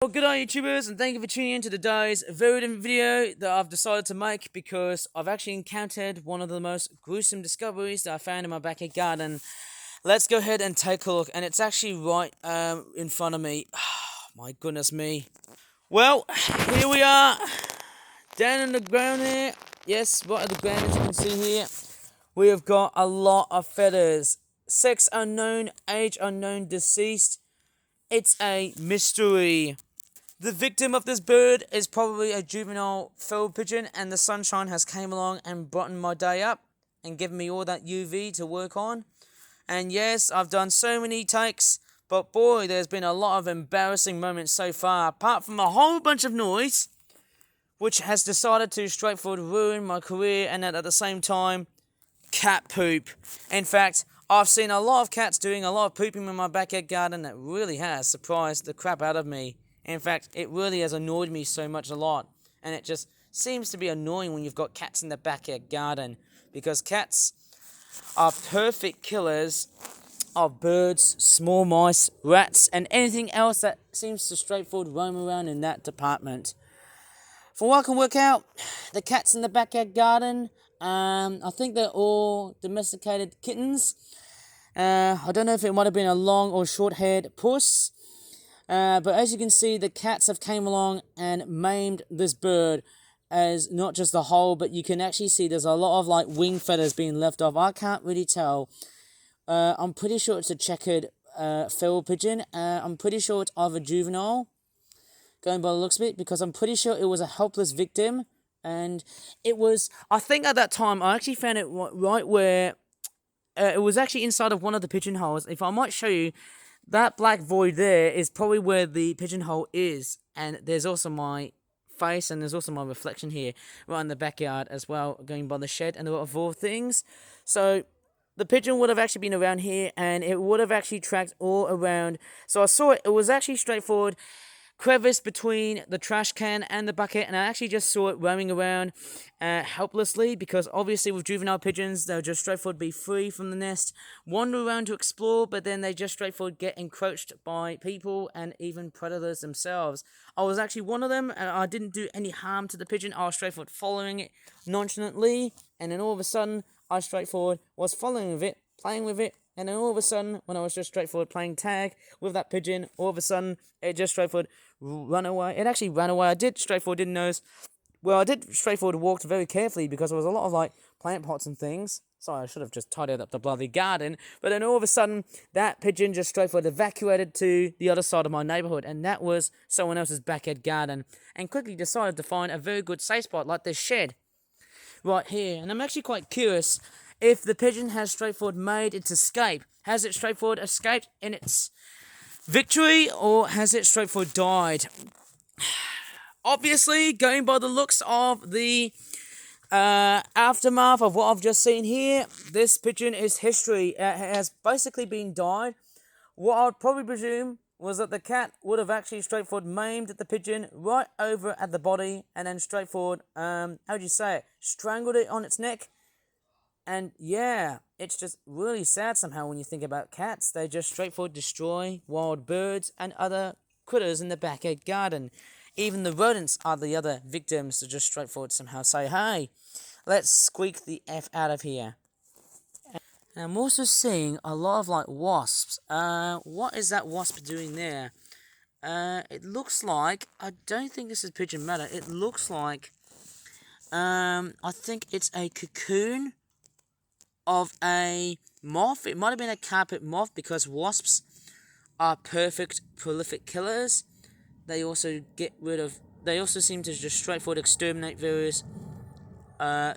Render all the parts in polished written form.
Well, good day, YouTubers, and thank you for tuning in to today's very different video that I've decided to make because I've actually encountered one of the most gruesome discoveries that I found in my backyard garden. Let's go ahead and take a look, and it's actually right in front of me. My goodness me. Well, here we are, down in the ground here. Yes, right at the ground, as you can see here. We have got a lot of feathers. Sex unknown, age unknown, deceased. It's a mystery. The victim of this bird is probably a juvenile feral pigeon, and the sunshine has came along and brightened my day up and given me all that UV to work on. And yes, I've done so many takes, but boy, there's been a lot of embarrassing moments so far, apart from a whole bunch of noise, which has decided to straightforward ruin my career, and at the same time, cat poop. In fact, I've seen a lot of cats doing a lot of pooping in my backyard garden that really has surprised the crap out of me. In fact, it really has annoyed me so much a lot. And it just seems to be annoying when you've got cats in the backyard garden. Because cats are perfect killers of birds, small mice, rats, and anything else that seems to straightforward roam around in that department. From what I can work out, the cats in the backyard garden, I think they're all domesticated kittens. I don't know if it might have been a long or short-haired puss. But as you can see, the cats have came along and maimed this bird as not just the whole, but you can actually see there's a lot of like wing feathers being left off. I can't really tell. I'm pretty sure it's a checkered feral pigeon. I'm pretty sure it's either juvenile, going by the looks of it, because I'm pretty sure it was a helpless victim. And it was, I think at that time, I actually found it right where it was actually inside of one of the pigeonholes. If I might show you, that black void there is probably where the pigeonhole is. And there's also my face, and there's also my reflection here, right in the backyard as well, going by the shed and a lot of all things. So the pigeon would have actually been around here, and it would have actually tracked all around. So I saw it. It was actually straightforward crevice between the trash can and the bucket, and I actually just saw it roaming around helplessly, because obviously with juvenile pigeons, they'll just straightforward be free from the nest, wander around to explore, but then they just straightforward get encroached by people and even predators themselves. I was actually one of them, and I didn't do any harm to the pigeon. I was straightforward following it nonchalantly, and then all of a sudden, I straightforward was following with it, playing with it, and then all of a sudden, when I was just straightforward playing tag with that pigeon, all of a sudden, it just straightforward run away. It actually ran away. I did straightforward, didn't notice. Well, I did straightforward walked very carefully because there was a lot of like plant pots and things. Sorry, I should have just tidied up the bloody garden. But then all of a sudden, that pigeon just straightforward evacuated to the other side of my neighborhood, and that was someone else's backyard garden, and quickly decided to find a very good safe spot like this shed right here. And I'm actually quite curious if the pigeon has straightforward made its escape. Has it straightforward escaped in its victory, or has it straightforward died? Obviously, going by the looks of the aftermath of what I've just seen here, this pigeon is history. It has basically been died. What I'd probably presume was that the cat would have actually straightforward maimed the pigeon right over at the body, and then straightforward, how do you say it, strangled it on its neck. And yeah, it's just really sad somehow when you think about cats. They just straightforward destroy wild birds and other critters in the backyard garden. Even the rodents are the other victims to just straightforward somehow say, hey, let's squeak the F out of here. And I'm also seeing a lot of like wasps. What is that wasp doing there? It looks like, I don't think this is pigeon matter. It looks like, I think it's a cocoon of a moth. It might have been a carpet moth, because wasps are perfect prolific killers. They also seem to just straightforward exterminate various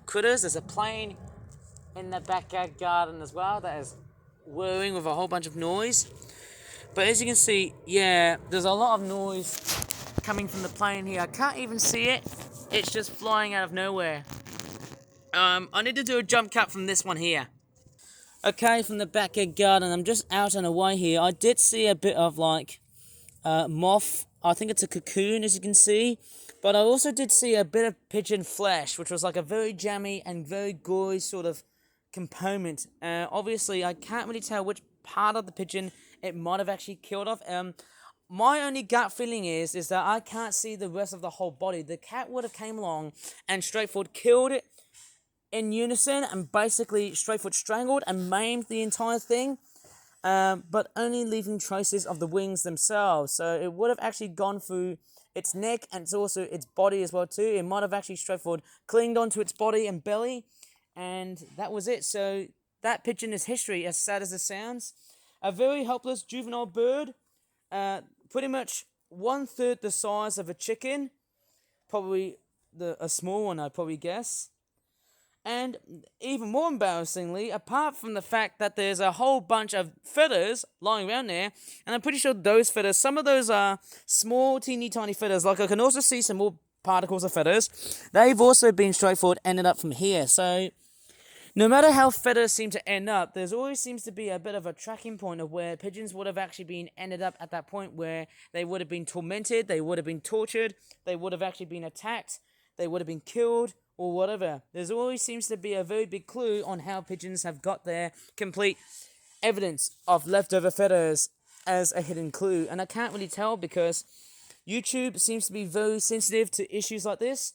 critters. There's a plane in the backyard garden as well that is whirring with a whole bunch of noise. But as you can see, yeah, there's a lot of noise coming from the plane here. I can't even see it. It's just flying out of nowhere. I need to do a jump cut from this one here. Okay, from the backyard garden, I'm just out and away here. I did see a bit of like moth. I think it's a cocoon, as you can see. But I also did see a bit of pigeon flesh, which was like a very jammy and very gory sort of component. Obviously, I can't really tell which part of the pigeon it might have actually killed off. my only gut feeling is that I can't see the rest of the whole body. The cat would have came along and straightforward killed it in unison and basically straightforward strangled and maimed the entire thing, but only leaving traces of the wings themselves. So it would have actually gone through its neck and it's also its body as well too. It might have actually straightforward clinged onto its body and belly, and that was it. So that pigeon is history, as sad as it sounds. A very helpless juvenile bird, pretty much 1/3 the size of a chicken, probably a small one, I'd probably guess. And even more embarrassingly, apart from the fact that there's a whole bunch of feathers lying around there, and I'm pretty sure those feathers, some of those are small, teeny tiny feathers, like I can also see some more particles of feathers, they've also been straightforward ended up from here. So no matter how feathers seem to end up, there's always seems to be a bit of a tracking point of where pigeons would have actually been ended up at that point where they would have been tormented, they would have been tortured, they would have actually been attacked, they would have been killed, or whatever. There's always seems to be a very big clue on how pigeons have got their complete evidence of leftover feathers as a hidden clue. And I can't really tell because YouTube seems to be very sensitive to issues like this.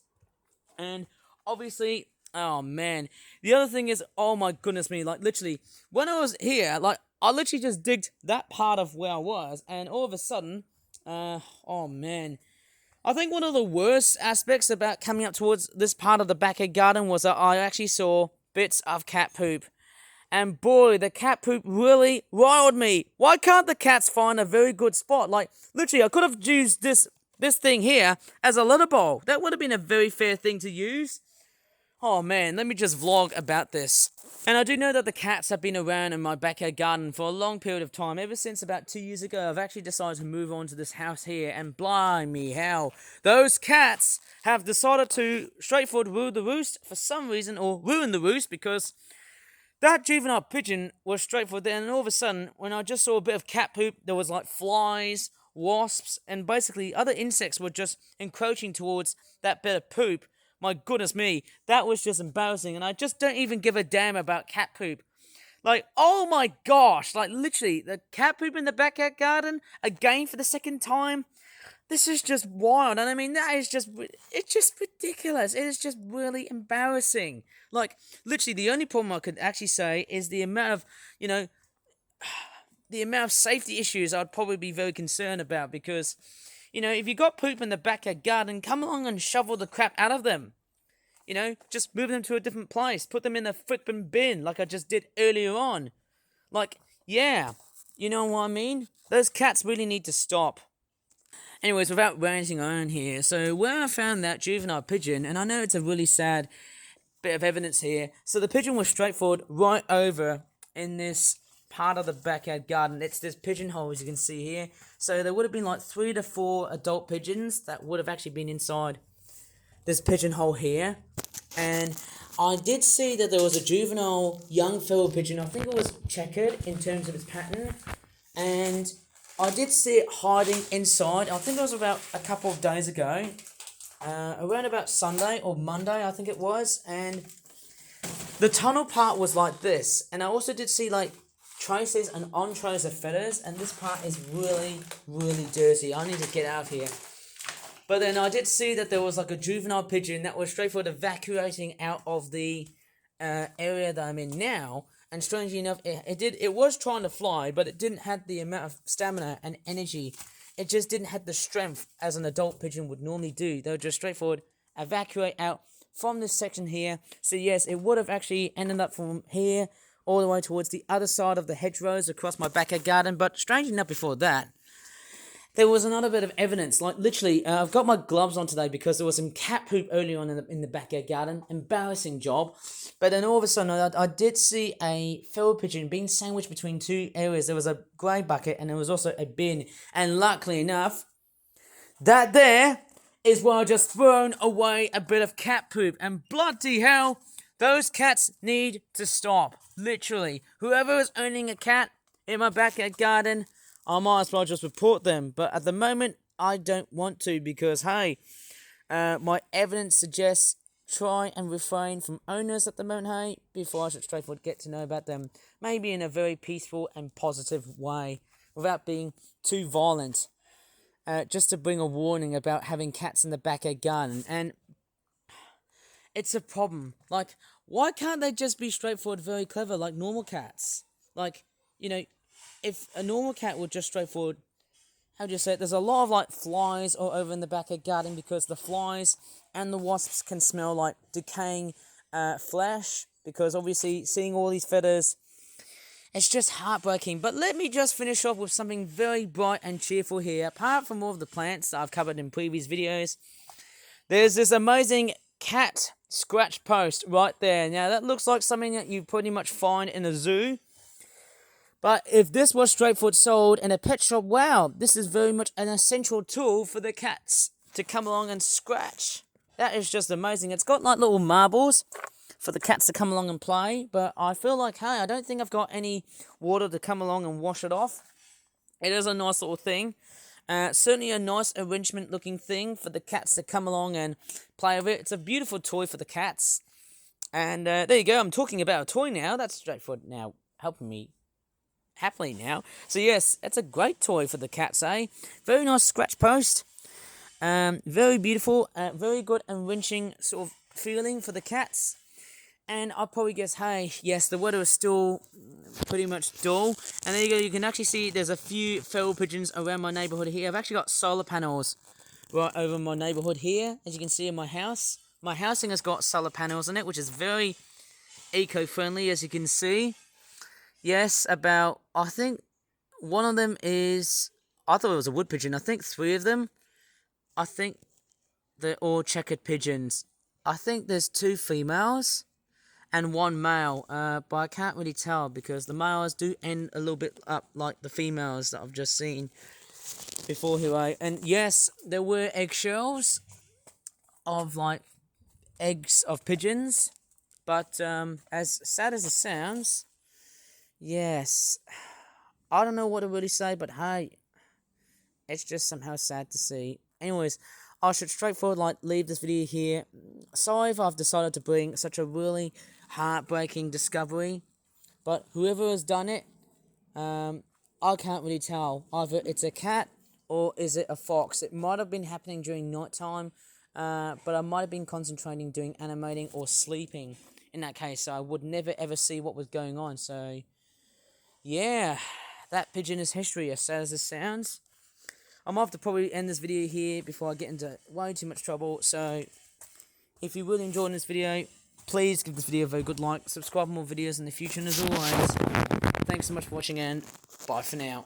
And obviously, oh man. The other thing is, oh my goodness me, like literally, when I was here, like I literally just digged that part of where I was, and all of a sudden, oh man. I think one of the worst aspects about coming up towards this part of the backyard garden was that I actually saw bits of cat poop. And boy, the cat poop really riled me. Why can't the cats find a very good spot? Like, literally, I could have used this thing here as a litter bowl. That would have been a very fair thing to use. Oh man, let me just vlog about this. And I do know that the cats have been around in my backyard garden for a long period of time. Ever since about 2 years ago, I've actually decided to move on to this house here. And blimey hell, those cats have decided to straightforward ruin the roost for some reason, or ruin the roost because that juvenile pigeon was straightforward there. And all of a sudden, when I just saw a bit of cat poop, there was like flies, wasps, and basically other insects were just encroaching towards that bit of poop. My goodness me, that was just embarrassing, and I just don't even give a damn about cat poop. Like, oh my gosh, like literally, the cat poop in the backyard garden, again for the second time. This is just wild, and I mean, it's just ridiculous. It is just really embarrassing. Like, literally, the only problem I could actually say is the amount of, the amount of safety issues I'd probably be very concerned about because, if you got poop in the backyard garden, come along and shovel the crap out of them. Just move them to a different place. Put them in a flippin' bin like I just did earlier on. Like, yeah, you know what I mean? Those cats really need to stop. Anyways, without ranting on here, so where I found that juvenile pigeon, and I know it's a really sad bit of evidence here, so the pigeon was straightforward right over in this part of the backyard garden. It's this pigeonhole, as you can see here. So there would have been like 3 to 4 adult pigeons that would have actually been inside this pigeonhole here. And I did see that there was a juvenile young feral pigeon. I think it was checkered in terms of its pattern. And I did see it hiding inside. I think it was about a couple of days ago. Around about Sunday or Monday, I think it was. And the tunnel part was like this. And I also did see like traces and entrails of feathers, and this part is really, really dirty. I need to get out of here. But then I did see that there was like a juvenile pigeon that was straightforward evacuating out of the area that I'm in now. And strangely enough, it was trying to fly, but it didn't have the amount of stamina and energy. It just didn't have the strength as an adult pigeon would normally do. They would just straightforward evacuate out from this section here. So yes, it would have actually ended up from here all the way towards the other side of the hedgerows across my backyard garden. But strangely enough, before that, there was another bit of evidence. Like literally, I've got my gloves on today because there was some cat poop early on in the backyard garden. Embarrassing job. But then all of a sudden, I did see a feral pigeon being sandwiched between 2 areas. There was a grey bucket and there was also a bin. And luckily enough, that there is where I just thrown away a bit of cat poop. And bloody hell, those cats need to stop. Literally. Whoever is owning a cat in my backyard garden, I might as well just report them. But at the moment, I don't want to because, hey, my evidence suggests try and refrain from owners at the moment, hey, before I should straightforward get to know about them. Maybe in a very peaceful and positive way without being too violent. just to bring a warning about having cats in the backyard garden, and it's a problem. Like, why can't they just be straightforward, very clever, like normal cats? Like, you know, if a normal cat were just straightforward, how do you say it? There's a lot of like flies all over in the backyard garden because the flies and the wasps can smell like decaying flesh. Because obviously, seeing all these feathers, it's just heartbreaking. But let me just finish off with something very bright and cheerful here. Apart from all of the plants that I've covered in previous videos, there's this amazing cat scratch post right there. Now, that looks like something that you pretty much find in a zoo. But if this was straightforward sold in a pet shop, wow, this is very much an essential tool for the cats to come along and scratch. That is just amazing. It's got like little marbles for the cats to come along and play. But I feel like, hey, I don't think I've got any water to come along and wash it off. It is a nice little thing. Certainly a nice arrangement looking thing for the cats to come along and play with it. It's a beautiful toy for the cats. And there you go. I'm talking about a toy now. That's straightforward now, helping me happily now. So yes, it's a great toy for the cats, eh? Very nice scratch post. Very beautiful. Very good and wrenching sort of feeling for the cats. And I'll probably guess, hey, yes, the weather is still pretty much dull. And there you go, you can actually see there's a few feral pigeons around my neighborhood here. I've actually got solar panels right over my neighborhood here, as you can see in my house. My housing has got solar panels in it, which is very eco-friendly, as you can see. Yes, about, I think one of them is, I thought it was a wood pigeon. I think 3 of them, I think they're all checkered pigeons. I think there's 2 females and 1 male, but I can't really tell because the males do end a little bit up like the females that I've just seen before here. And yes, there were eggshells of like eggs of pigeons, but as sad as it sounds, yes, I don't know what to really say, but hey, it's just somehow sad to see. Anyways, I should straightforward like leave this video here. Sorry if I've decided to bring such a really heartbreaking discovery, but whoever has done it, I can't really tell. Either it's a cat or is it a fox. It might have been happening during night time, but I might have been concentrating doing animating or sleeping in that case, so I would never ever see what was going on. So yeah, that pigeon is history, as sad as it sounds. I'm going to have to probably end this video here before I get into way too much trouble. So if you really enjoyed this video, please give this video a very good like, subscribe for more videos in the future, and as always, thanks so much for watching, and bye for now.